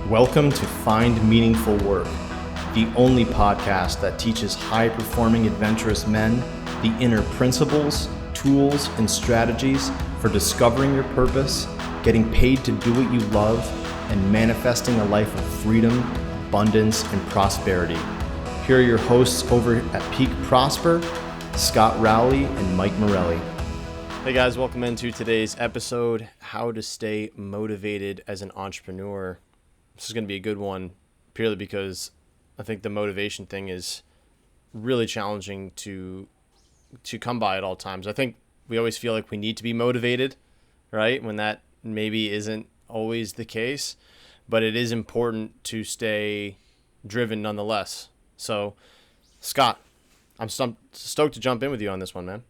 Welcome to Find Meaningful Work, the only podcast that teaches high-performing adventurous men the inner principles, tools, and strategies for discovering your purpose, getting paid to do what you love, and manifesting a life of freedom, abundance, and prosperity. Here are your hosts over at Peak Prosper, Scott Rowley and Mike Morelli. Hey guys, welcome into today's episode, How to Stay Motivated as an Entrepreneur. This is going to be a good one purely because I think the motivation thing is really challenging to come by at all times. I think we always feel like we need to be motivated, right? When that maybe isn't always the case, but it is important to stay driven nonetheless. So, Scott, I'm stoked to jump in with you on this one, man.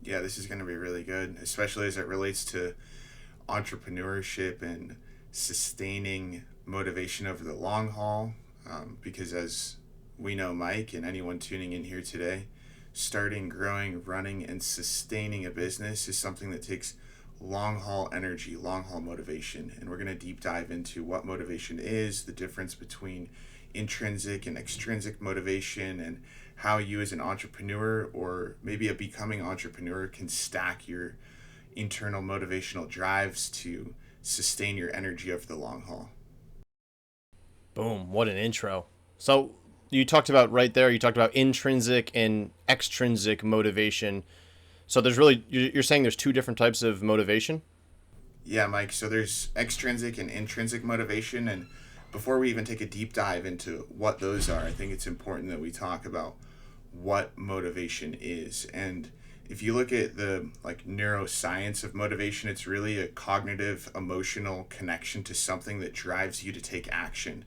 Yeah, this is going to be really good, especially as it relates to entrepreneurship and sustaining motivation over the long haul. Because as we know, Mike, and anyone tuning in here today, starting, growing, running, and sustaining a business is something that takes long haul energy, long haul motivation. And we're going to deep dive into what motivation is, the difference between intrinsic and extrinsic motivation, and how you as an entrepreneur or maybe a becoming entrepreneur can stack your internal motivational drives to sustain your energy over the long haul. Boom, what an intro. So you talked about right there, you talked about intrinsic and extrinsic motivation. So there's really, you're saying there's two different types of motivation? Yeah, Mike. So there's extrinsic and intrinsic motivation. And before we even take a deep dive into what those are, I think it's important that we talk about what motivation is. And if you look at the neuroscience of motivation, it's really a cognitive, emotional connection to something that drives you to take action.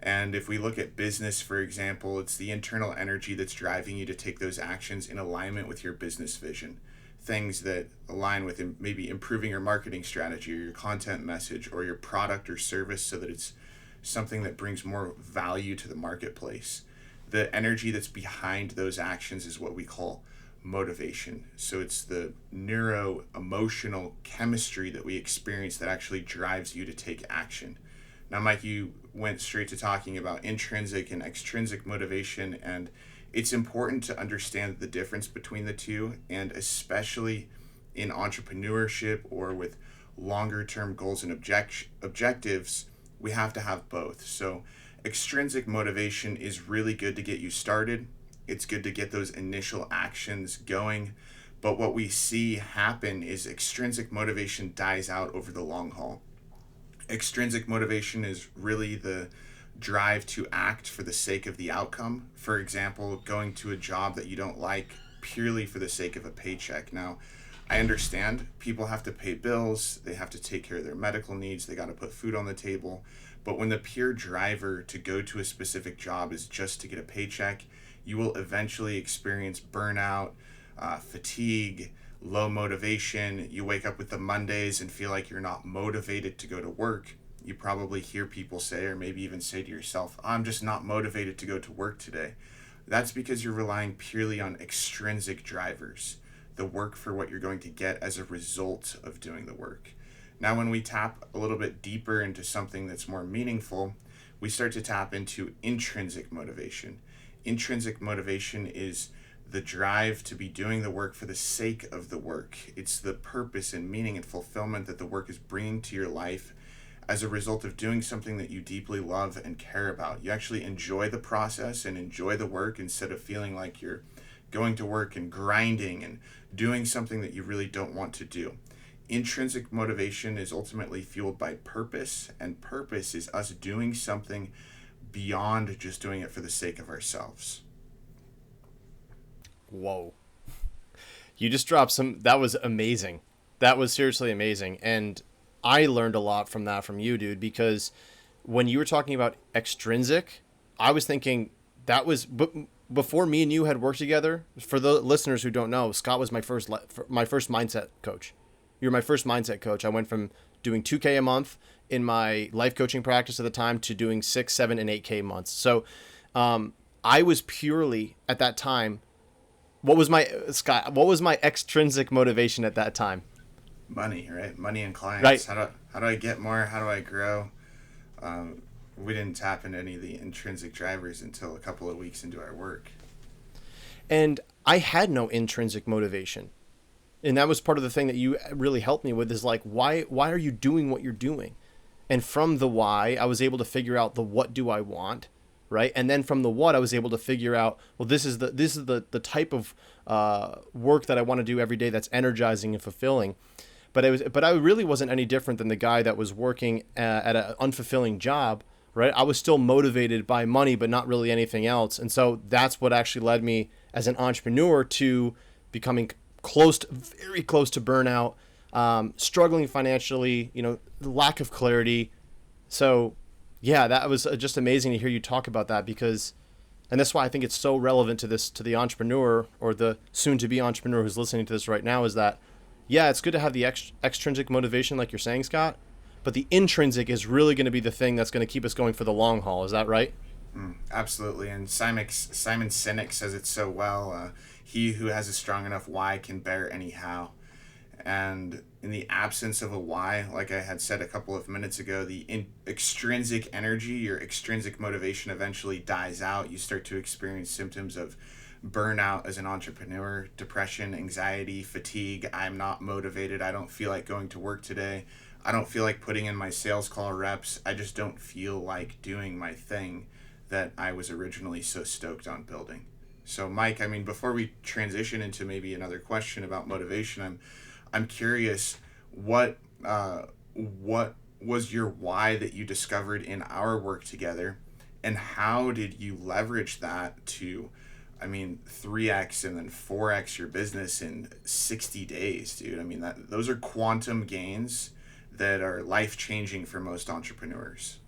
And if we look at business, for example, it's the internal energy that's driving you to take those actions in alignment with your business vision. Things that align with maybe improving your marketing strategy or your content message or your product or service so that it's something that brings more value to the marketplace. The energy that's behind those actions is what we call motivation. So it's the neuro-emotional chemistry that we experience that actually drives you to take action. Now, Mike, you went straight to talking about intrinsic and extrinsic motivation, and it's important to understand the difference between the two, and especially in entrepreneurship or with longer-term goals and objectives, we have to have both. So extrinsic motivation is really good to get you started. It's good to get those initial actions going. But what we see happen is extrinsic motivation dies out over the long haul. Extrinsic motivation is really the drive to act for the sake of the outcome. For example, going to a job that you don't like purely for the sake of a paycheck. Now, I understand people have to pay bills, they have to take care of their medical needs, they got to put food on the table. But when the pure driver to go to a specific job is just to get a paycheck, you will eventually experience burnout, fatigue, low motivation. You wake up with the Mondays and feel like you're not motivated to go to work. You probably hear people say, or maybe even say to yourself, I'm just not motivated to go to work today. That's because you're relying purely on extrinsic drivers, the work for what you're going to get as a result of doing the work. Now, when we tap a little bit deeper into something that's more meaningful, we start to tap into intrinsic motivation. Intrinsic motivation is the drive to be doing the work for the sake of the work. It's the purpose and meaning and fulfillment that the work is bringing to your life as a result of doing something that you deeply love and care about. You actually enjoy the process and enjoy the work instead of feeling like you're going to work and grinding and doing something that you really don't want to do. Intrinsic motivation is ultimately fueled by purpose, and purpose is us doing something beyond just doing it for the sake of ourselves. Whoa. You just dropped that was amazing. That was seriously amazing. And I learned a lot from that from you, dude, because when you were talking about extrinsic, I was thinking that was before me and you had worked together. For the listeners who don't know, Scott was my first mindset coach. You're my first mindset coach. I went from doing 2K a month in my life coaching practice at the time to doing 6, 7, and 8K months. So I was purely at that time. What was my extrinsic motivation at that time? Money, right? Money and clients. Right. How do I get more? How do I grow? We didn't tap into any of the intrinsic drivers until a couple of weeks into our work. And I had no intrinsic motivation. And that was part of the thing that you really helped me with, is like, why are you doing what you're doing? And from the why, I was able to figure out the what do I want, right? And then from the what, I was able to figure out, well, this is the type of work that I want to do every day that's energizing and fulfilling. But I really wasn't any different than the guy that was working at an unfulfilling job, right? I was still motivated by money, but not really anything else. And so that's what actually led me as an entrepreneur to becoming very close to burnout, struggling financially, lack of clarity. So yeah, that was just amazing to hear you talk about that, because, and that's why I think it's so relevant to the entrepreneur, or the soon to be entrepreneur who's listening to this right now, is that, yeah, it's good to have the extrinsic motivation, like you're saying, Scott, but the intrinsic is really going to be the thing that's going to keep us going for the long haul. Is that right? Absolutely. And Simon Sinek says it so well. He who has a strong enough why can bear any how. And in the absence of a why, like I had said a couple of minutes ago, the extrinsic energy, your extrinsic motivation eventually dies out. You start to experience symptoms of burnout as an entrepreneur, depression, anxiety, fatigue. I'm not motivated. I don't feel like going to work today. I don't feel like putting in my sales call reps. I just don't feel like doing my thing that I was originally so stoked on building. So Mike, I mean, before we transition into maybe another question about motivation, I'm curious, what was your why that you discovered in our work together, and how did you leverage that to, 3x and then 4x your business in 60 days, dude? I mean, those are quantum gains that are life-changing for most entrepreneurs.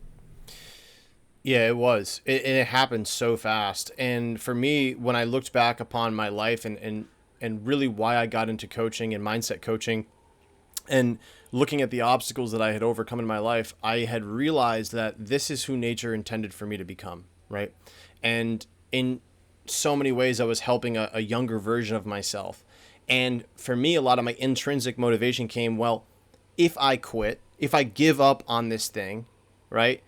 Yeah, it was. It happened so fast. And for me, when I looked back upon my life and really why I got into coaching and mindset coaching, and looking at the obstacles that I had overcome in my life, I had realized that this is who nature intended for me to become, right? And in so many ways, I was helping a younger version of myself. And for me, a lot of my intrinsic motivation came, well, if I quit, if I give up on this thing, right?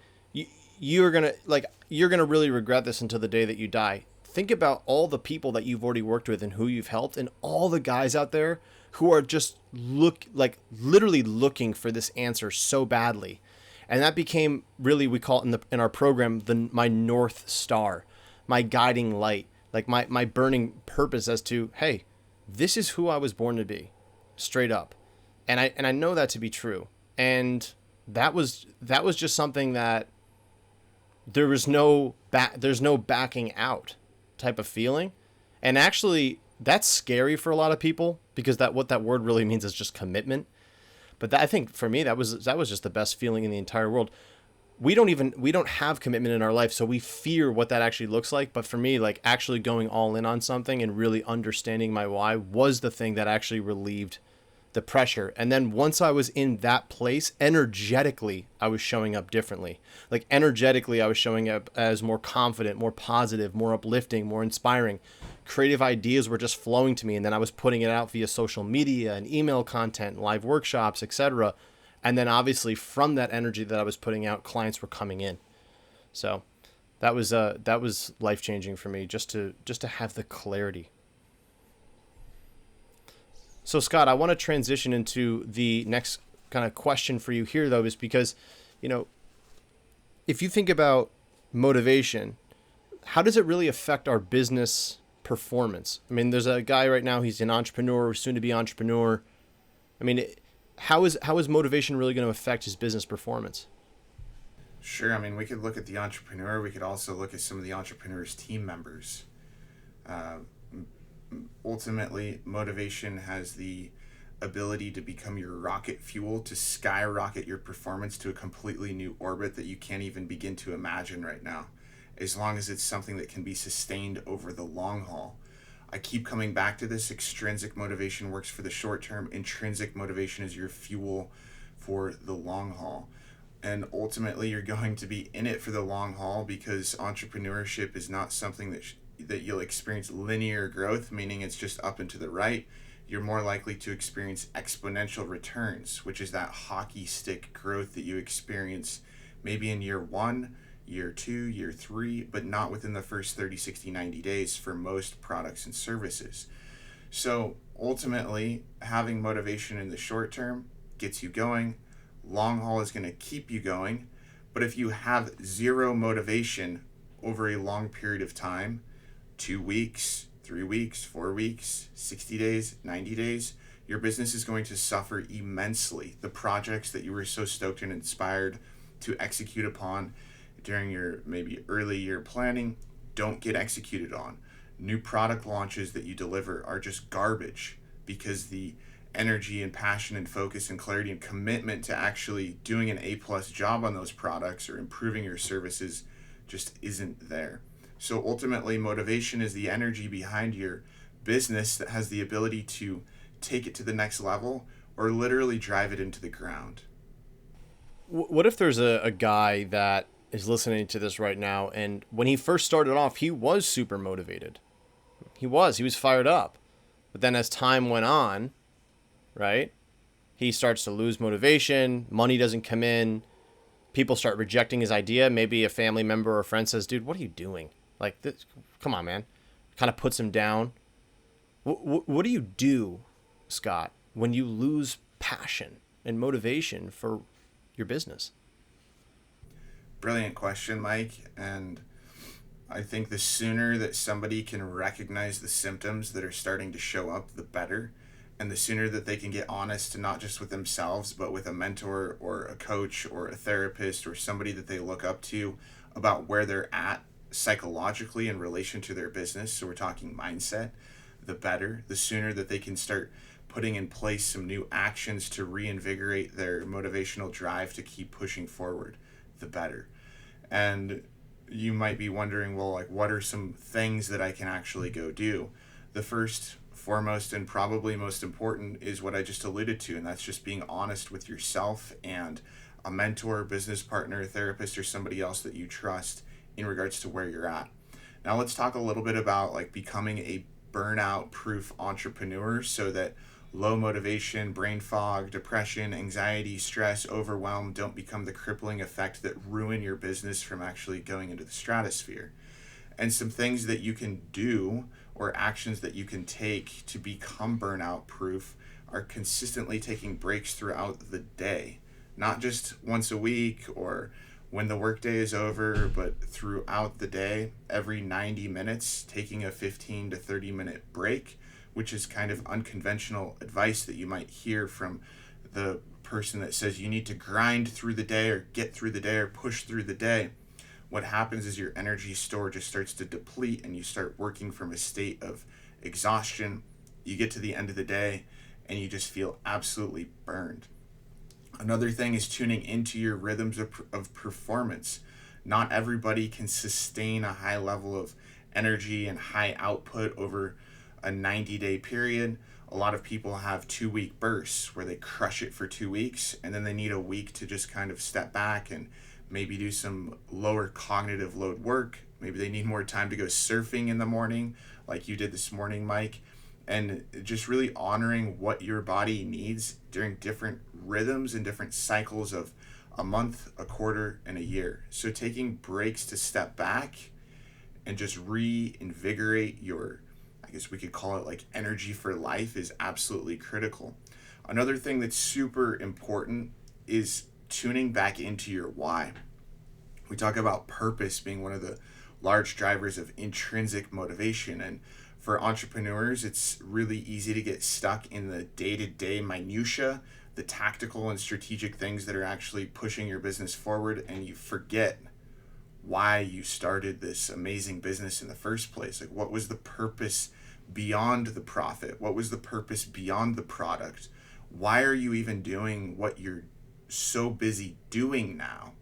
You're gonna really regret this until the day that you die. Think about all the people that you've already worked with and who you've helped, and all the guys out there who are just literally looking for this answer so badly. And that became, really, we call it in our program, my North Star, my guiding light, like my burning purpose as to, hey, this is who I was born to be, straight up. And I know that to be true. And that was just something that there's no backing out type of feeling. And actually, that's scary for a lot of people, because what that word really means is just commitment. But I think for me, that was just the best feeling in the entire world. We don't have commitment in our life, so we fear what that actually looks like. But for me, like, actually going all in on something and really understanding my why was the thing that actually relieved the pressure. And then once I was in that place, energetically, I was showing up differently. Like, energetically, I was showing up as more confident, more positive, more uplifting, more inspiring. Creative ideas were just flowing to me, and then I was putting it out via social media and email content, live workshops, etc. And then obviously from that energy that I was putting out, clients were coming in. So that was life-changing for me, just to have the clarity. So Scott, I want to transition into the next kind of question for you here, though, is because, if you think about motivation, how does it really affect our business performance? I mean, there's a guy right now, he's an entrepreneur, soon to be entrepreneur. I mean, how is motivation really going to affect his business performance? Sure. I mean, we could look at the entrepreneur. We could also look at some of the entrepreneur's team members. Ultimately, motivation has the ability to become your rocket fuel to skyrocket your performance to a completely new orbit that you can't even begin to imagine right now, as long as it's something that can be sustained over the long haul. I keep coming back to this. Extrinsic motivation works for the short term. Intrinsic motivation is your fuel for the long haul. And ultimately, you're going to be in it for the long haul, because entrepreneurship is not something that you'll experience linear growth, meaning it's just up and to the right. You're more likely to experience exponential returns, which is that hockey stick growth that you experience maybe in year 1, year 2, year 3, but not within the first 30, 60, 90 days for most products and services. So ultimately, having motivation in the short term gets you going. Long haul is going to keep you going. But if you have zero motivation over a long period of time, 2 weeks, 3 weeks, 4 weeks, 60 days, 90 days, your business is going to suffer immensely. The projects that you were so stoked and inspired to execute upon during your maybe early year planning don't get executed on. New product launches that you deliver are just garbage because the energy and passion and focus and clarity and commitment to actually doing an A+ job on those products or improving your services just isn't there. So ultimately, motivation is the energy behind your business that has the ability to take it to the next level or literally drive it into the ground. What if there's a guy that is listening to this right now, and when he first started off, he was super motivated. He was fired up. But then as time went on, right, he starts to lose motivation, money doesn't come in, people start rejecting his idea. Maybe a family member or a friend says, dude, what are you doing? Like, this, come on, man. Kind of puts him down. What do you do, Scott, when you lose passion and motivation for your business? Brilliant question, Mike. And I think the sooner that somebody can recognize the symptoms that are starting to show up, the better. And the sooner that they can get honest, not just with themselves, but with a mentor or a coach or a therapist or somebody that they look up to about where they're at psychologically in relation to their business. So we're talking mindset, the better. The sooner that they can start putting in place some new actions to reinvigorate their motivational drive to keep pushing forward, the better. And you might be wondering, well, like, what are some things that I can actually go do? The first, foremost, and probably most important is what I just alluded to, and that's just being honest with yourself and a mentor, business partner, therapist, or somebody else that you trust in regards to where you're at. Now let's talk a little bit about like becoming a burnout proof entrepreneur so that low motivation, brain fog, depression, anxiety, stress, overwhelm don't become the crippling effect that ruin your business from actually going into the stratosphere. And some things that you can do or actions that you can take to become burnout proof are consistently taking breaks throughout the day, not just once a week or when the workday is over, but throughout the day, every 90 minutes, taking a 15 to 30 minute break, which is kind of unconventional advice that you might hear from the person that says you need to grind through the day or get through the day or push through the day. What happens is your energy store just starts to deplete and you start working from a state of exhaustion. You get to the end of the day and you just feel absolutely burned. Another thing is tuning into your rhythms of performance. Not everybody can sustain a high level of energy and high output over a 90-day period. A lot of people have 2-week bursts where they crush it for 2 weeks and then they need a week to just kind of step back and maybe do some lower cognitive load work. Maybe they need more time to go surfing in the morning like you did this morning, Mike. And just really honoring what your body needs during different rhythms and different cycles of a month, a quarter, and a year. So taking breaks to step back and just reinvigorate your, I guess we could call it like energy for life, is absolutely critical. Another thing that's super important is tuning back into your why. We talk about purpose being one of the large drivers of intrinsic motivation, and for entrepreneurs, it's really easy to get stuck in the day-to-day minutia, the tactical and strategic things that are actually pushing your business forward, and you forget why you started this amazing business in the first place. Like, what was the purpose beyond the profit? What was the purpose beyond the product? Why are you even doing what you're so busy doing now?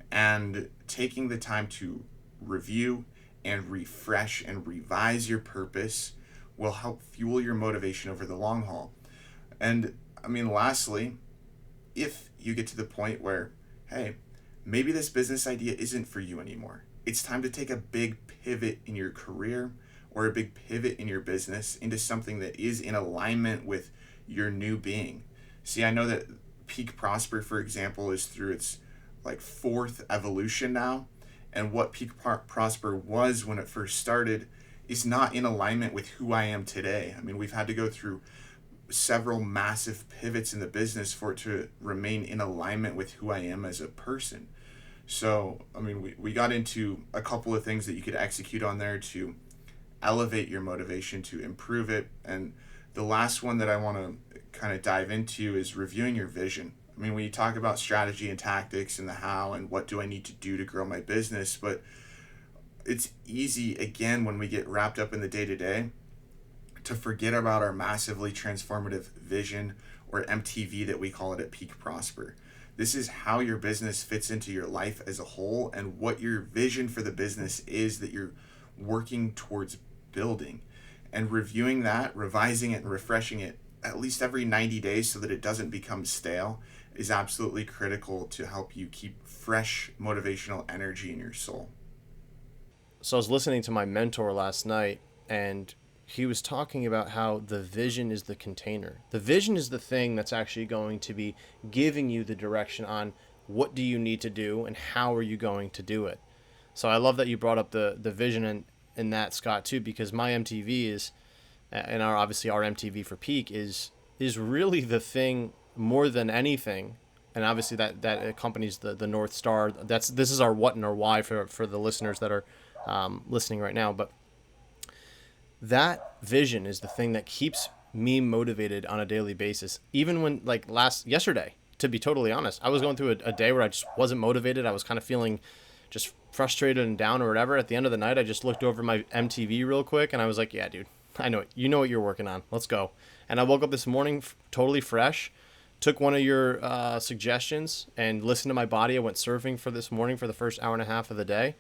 And taking the time to review and refresh and revise your purpose will help fuel your motivation over the long haul. And I mean, lastly, if you get to the point where, hey, maybe this business idea isn't for you anymore, it's time to take a big pivot in your career or a big pivot in your business into something that is in alignment with your new being. See, I know that Peak Prosper, for example, is through its like 4th evolution now. and what Peak Prosper was when it first started is not in alignment with who I am today. I mean, we've had to go through several massive pivots in the business for it to remain in alignment with who I am as a person. So, I mean, we got into a couple of things that you could execute on there to elevate your motivation, to improve it. And the last one that I want to kind of dive into is reviewing your vision. I mean, when you talk about strategy and tactics and the how and what do I need to do to grow my business, but it's easy, again, when we get wrapped up in the day-to-day to forget about our massively transformative vision, or MTV that we call it at Peak Prosper. This is how your business fits into your life as a whole and what your vision for the business is that you're working towards building. And reviewing that, revising it, and refreshing it at least every 90 days so that it doesn't become stale is absolutely critical to help you keep fresh motivational energy in your soul. So I was listening to my mentor last night, and he was talking about how the vision is the container. The vision is the thing that's actually going to be giving you the direction on what do you need to do and how are you going to do it. So I love that you brought up the vision in that, Scott, too, because my MTV is, and obviously our MTV for Peak is really the thing more than anything. And obviously that accompanies the North Star. This is our what and our why for the listeners that are listening right now. But that vision is the thing that keeps me motivated on a daily basis. Even when, like yesterday, to be totally honest, I was going through a day where I just wasn't motivated. I was kind of feeling just frustrated and down or whatever. At the end of the night, I just looked over my MTV real quick and I was like, yeah, dude, I know it. You know what you're working on. Let's go. And I woke up this morning totally fresh, took one of your suggestions and listened to my body. I went surfing for this morning for the first hour and a half of the day.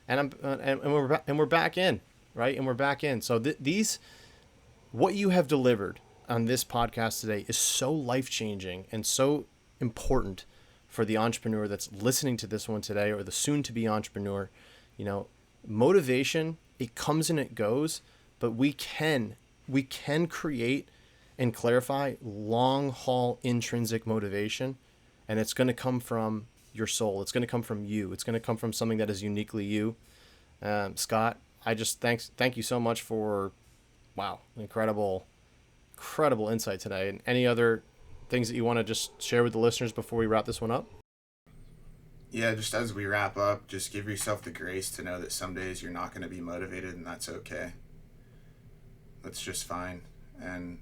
And we're back in. Right? And we're back in. So what you have delivered on this podcast today is so life-changing and so important for the entrepreneur that's listening to this one today, or the soon-to-be entrepreneur. You know, motivation, it comes and it goes, but we can create and clarify long-haul intrinsic motivation, and it's going to come from your soul. It's going to come from you. It's going to come from something that is uniquely you. Scott, I just thank you so much for, incredible insight today. And any other things that you want to just share with the listeners before we wrap this one up? Yeah, just as we wrap up, just give yourself the grace to know that some days you're not going to be motivated, and that's okay. That's just fine. And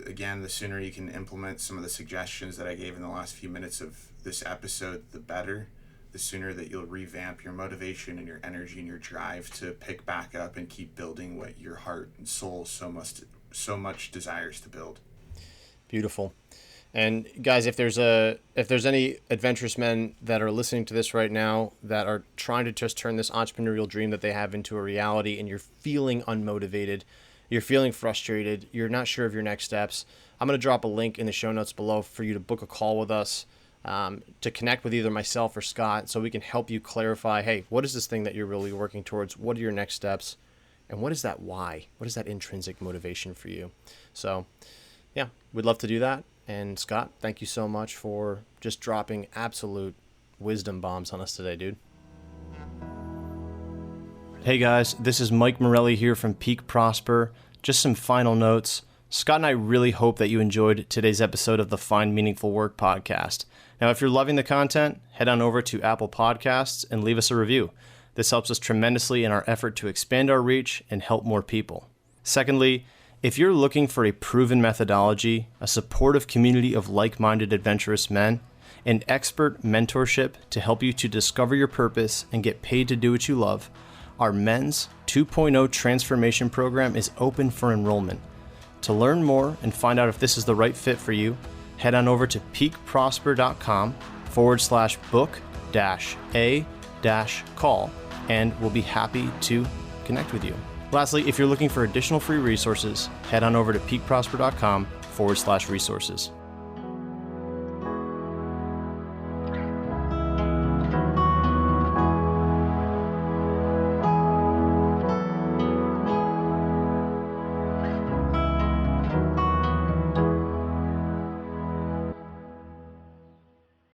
again, the sooner you can implement some of the suggestions that I gave in the last few minutes of this episode, the better. The sooner that you'll revamp your motivation and your energy and your drive to pick back up and keep building what your heart and soul so much desires to build. Beautiful. And guys, if there's any adventurous men that are listening to this right now that are trying to just turn this entrepreneurial dream that they have into a reality, and you're feeling unmotivated, you're feeling frustrated, you're not sure of your next steps, I'm going to drop a link in the show notes below for you to book a call with us. To connect with either myself or Scott so we can help you clarify, hey, what is this thing that you're really working towards? What are your next steps? And what is that why? What is that intrinsic motivation for you? So, yeah, we'd love to do that. And Scott, thank you so much for just dropping absolute wisdom bombs on us today, dude. Hey guys, this is Mike Morelli here from Peak Prosper. Just some final notes. Scott and I really hope that you enjoyed today's episode of the Find Meaningful Work podcast. Now, if you're loving the content, head on over to Apple Podcasts and leave us a review. This helps us tremendously in our effort to expand our reach and help more people. Secondly, if you're looking for a proven methodology, a supportive community of like-minded adventurous men, and expert mentorship to help you to discover your purpose and get paid to do what you love, our Men's 2.0 Transformation Program is open for enrollment. To learn more and find out if this is the right fit for you, head on over to peakprosper.com/book-a-call, and we'll be happy to connect with you. Lastly, if you're looking for additional free resources, head on over to peakprosper.com/resources.